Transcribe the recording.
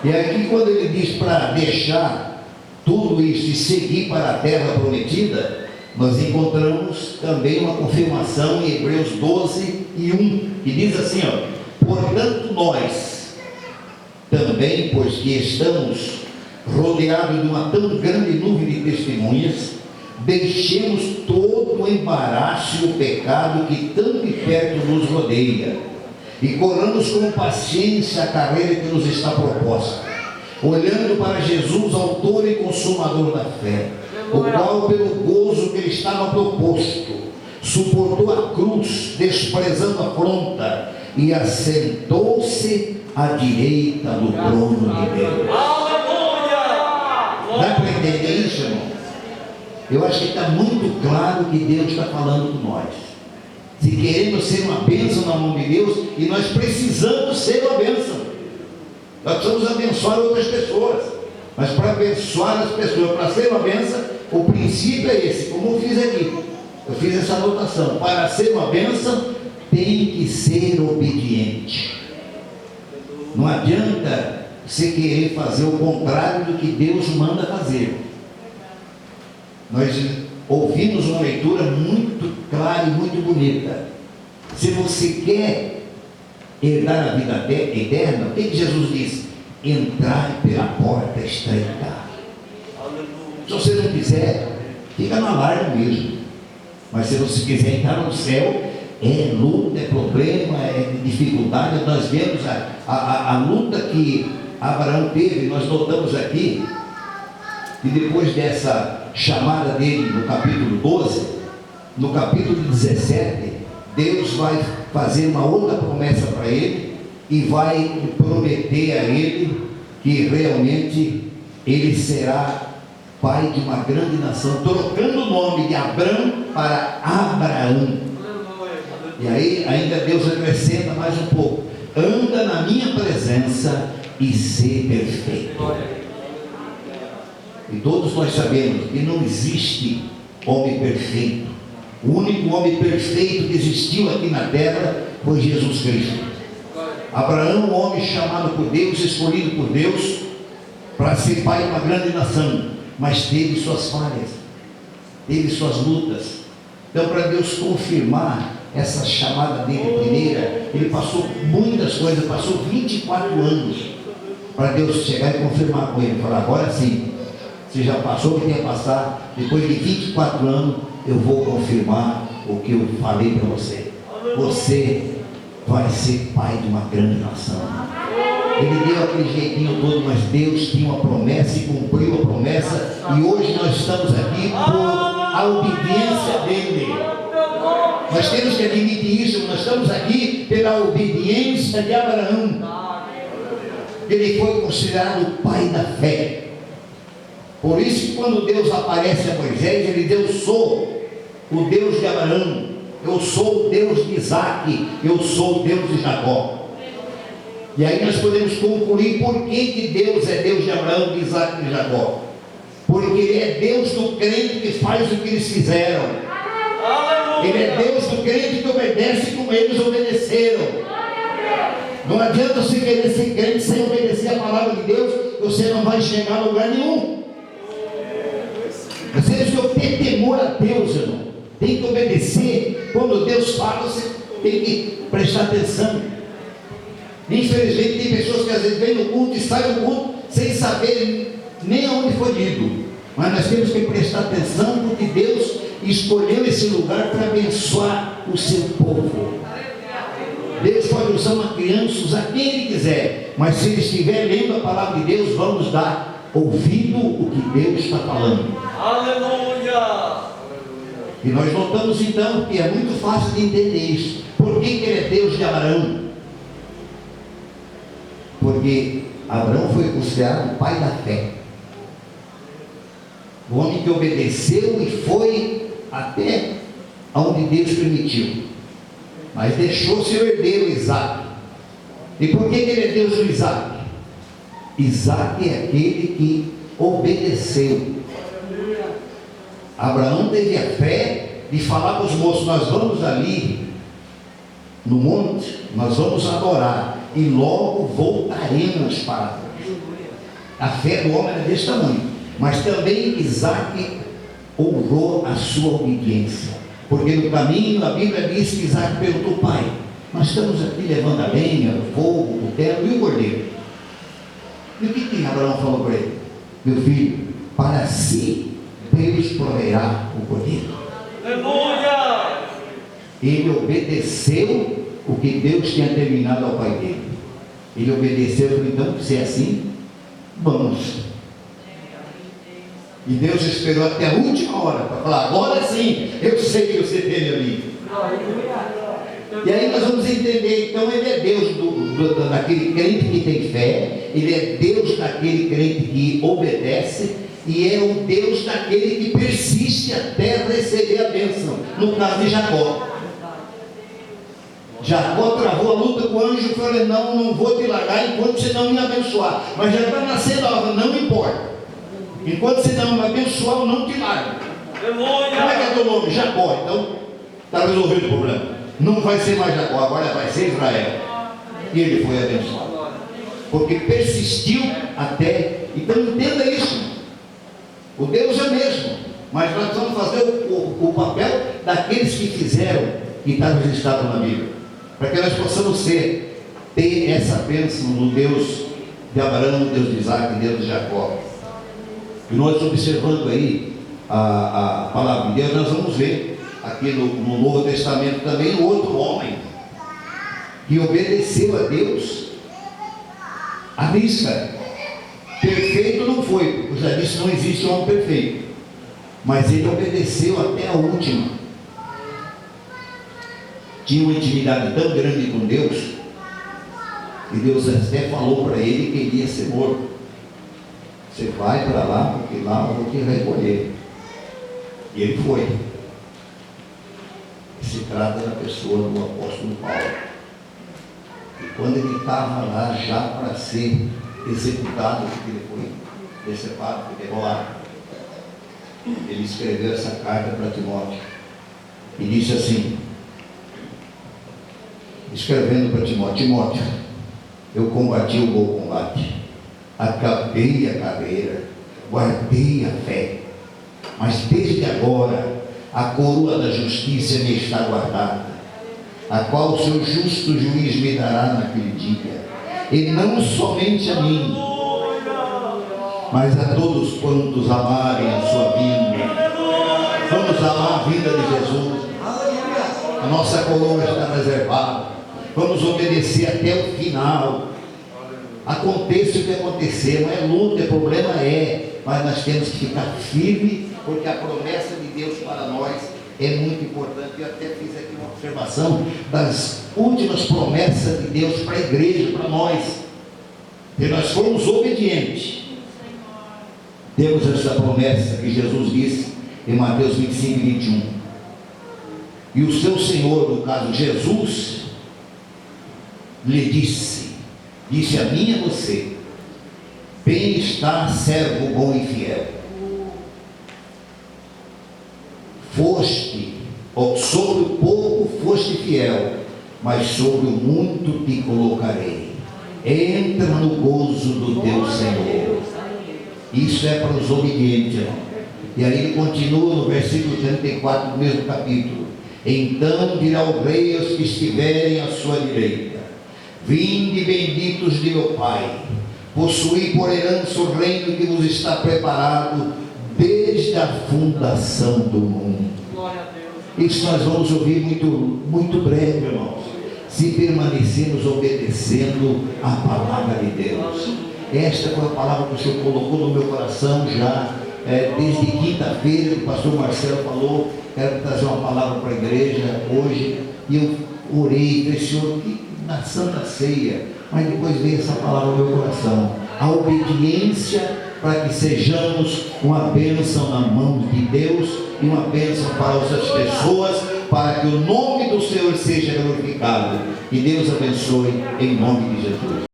E aqui quando ele diz para deixar tudo isso e seguir para a terra prometida, nós encontramos também uma confirmação em Hebreus 12:1, que diz assim, portanto nós também, pois que estamos rodeados de uma tão grande nuvem de testemunhas, deixemos todo o embaraço e o pecado que tão de perto nos rodeia, e corramos com paciência a carreira que nos está proposta, olhando para Jesus, autor e consumador da fé, o qual, pelo gozo que lhe estava proposto, suportou a cruz, desprezando a afronta, e assentou-se à direita do trono de Deus. Dá para entender isso, irmão? Eu acho que está muito claro que Deus está falando com nós. Se queremos ser uma bênção na mão de Deus, e nós precisamos ser uma bênção, nós precisamos abençoar outras pessoas. Mas para abençoar as pessoas, para ser uma bênção, o princípio é esse, como eu fiz aqui. Eu fiz essa anotação. Para ser uma bênção, tem que ser obediente. Não adianta você querer fazer o contrário do que Deus manda fazer. Nós ouvimos uma leitura muito clara e muito bonita. Se você quer herdar a vida eterna, o que Jesus disse? Entrar pela porta estreita. Se você não quiser, fica na larga mesmo. Mas se você quiser entrar no céu, é luta, é problema, é dificuldade. Nós vemos a luta que Abraão teve. Nós notamos aqui que depois dessa chamada dele no capítulo 12, no capítulo 17, Deus vai fazer uma outra promessa para ele e vai prometer a ele que realmente ele será pai de uma grande nação, trocando o nome de Abrão para Abraão. E aí ainda Deus acrescenta mais um pouco: anda na minha presença e ser perfeito. E todos nós sabemos que não existe homem perfeito. O único homem perfeito que existiu aqui na terra foi Jesus Cristo. Abraão, um homem chamado por Deus, escolhido por Deus para ser pai de uma grande nação, mas teve suas falhas, teve suas lutas. Então, para Deus confirmar essa chamada dele primeira, ele passou muitas coisas, passou 24 anos para Deus chegar e confirmar com ele, falar: agora sim, você já passou o que tem a passar, depois de 24 anos eu vou confirmar o que eu falei para você. Você vai ser pai de uma grande nação. Ele deu aquele jeitinho todo, mas Deus tinha uma promessa e cumpriu a promessa, e hoje nós estamos aqui por a obediência dele. Nós temos que admitir isso. Nós estamos aqui pela obediência de Abraão. Ele foi considerado o pai da fé. Por isso que quando Deus aparece a Moisés, ele diz: eu sou o Deus de Abraão, eu sou o Deus de Isaac, eu sou o Deus de Jacó. E aí nós podemos concluir por que Deus é Deus de Abraão, de Isaac e de Jacó. Porque Ele é Deus do crente que faz o que eles fizeram. Ele é Deus do crente que obedece como eles obedeceram. Não adianta você querer ser crente sem obedecer a palavra de Deus, você não vai chegar a lugar nenhum. Você tem que ter temor a Deus, irmão. Tem que obedecer. Quando Deus fala, você tem que prestar atenção. Infelizmente tem pessoas que às vezes vêm no culto e saem do culto sem saber nem aonde foi ido. Mas nós temos que prestar atenção, porque Deus escolheu esse lugar para abençoar o seu povo. Deus pode usar uma criança, usar quem Ele quiser, mas se ele estiver lendo a palavra de Deus, vamos dar ouvido o que Deus está falando. Aleluia! E nós notamos então que é muito fácil de entender isso. Por que Ele é Deus de Abraão? Porque Abraão foi considerado o pai da fé, o homem que obedeceu e foi até onde Deus permitiu, mas deixou seu herdeiro Isaac. E por que ele é Deus do Isaac? Isaac é aquele que obedeceu. Abraão teve a fé de falar para os moços: nós vamos ali no monte, nós vamos adorar, e logo voltaremos para trás. A fé do homem era desse tamanho, mas também Isaac honrou a sua obediência, porque no caminho a Bíblia diz que Isaac perguntou: pai, nós estamos aqui levando a lenha, o fogo, o terno e o cordeiro. E o que Abraão falou para ele? Meu filho, para si Deus proverá o cordeiro. Aleluia! Ele obedeceu o que Deus tinha determinado ao pai dele. Ele obedeceu e falou: então, se é assim, vamos. E Deus esperou até a última hora para falar: agora sim, eu sei que você teve a mim. E aí nós vamos entender, então ele é Deus daquele crente que tem fé, ele é Deus daquele crente que obedece, e é o Deus daquele que persiste até receber a bênção. No caso de Jacó. Jacó travou a luta com o anjo e falou: não vou te largar enquanto você não me abençoar. Mas já está nascendo a obra, não importa. Enquanto você não me abençoar, eu não te largo. Como é que é teu nome? Jacó. Então, está resolvido o problema. Não vai ser mais Jacó, agora vai ser Israel. E ele foi abençoado, porque persistiu até. Então entenda isso. O Deus é mesmo, mas nós vamos fazer o papel daqueles que fizeram, que está registrado na Bíblia, para que nós possamos ter essa bênção no Deus de Abraão, no Deus de Isaac, no Deus de Jacó. E nós observando aí a palavra de Deus, nós vamos ver aqui no Novo Testamento também um outro homem que obedeceu a Deus à risca. Perfeito não foi, porque eu já disse, não existe homem perfeito, mas ele obedeceu até a última. Tinha uma intimidade tão grande com Deus que Deus até falou para ele que ele ia ser morto. Você vai para lá, porque lá eu vou te recolher. E ele foi. Se trata da pessoa do apóstolo Paulo. E quando ele estava lá já para ser executado, porque ele foi decepado, foi derrubado, ele escreveu essa carta para Timóteo e disse assim, escrevendo para Timóteo: Timóteo, eu combati o bom combate, acabei a carreira, guardei a fé, mas desde agora a coroa da justiça me está guardada, a qual o seu justo juiz me dará naquele dia, e não somente a mim, mas a todos quantos amarem a sua vinda. Vamos amar a vinda de Jesus. A nossa coroa está reservada. Vamos obedecer até o final. Aconteça o que acontecer, não é luta, é problema, mas nós temos que ficar firme, porque a promessa de Deus para nós é muito importante. Eu até fiz aqui uma observação das últimas promessas de Deus para a igreja, para nós. Se nós formos obedientes, temos essa promessa que Jesus disse em Mateus 25 e 21. E o seu Senhor, no caso Jesus, lhe disse a mim e a você: bem está, servo bom e fiel. Sobre o pouco foste fiel, mas sobre o muito te colocarei. Entra no gozo do teu Senhor. Isso é para os obedientes, irmão. E aí ele continua no versículo 34 do mesmo capítulo: então dirá o rei aos que estiverem à sua direita: vinde, benditos de meu Pai, possuí por herança o reino que vos está preparado desde a fundação do mundo. Isso nós vamos ouvir muito breve, irmãos, se permanecermos obedecendo a palavra de Deus. Esta foi a palavra que o Senhor colocou no meu coração já desde quinta-feira. O pastor Marcelo falou: quero trazer uma palavra para a igreja hoje, e eu orei, falei: Senhor, que na Santa Ceia, mas depois veio essa palavra no meu coração: a obediência, para que sejamos uma bênção na mão de Deus e uma bênção para outras pessoas, para que o nome do Senhor seja glorificado. Que Deus abençoe em nome de Jesus.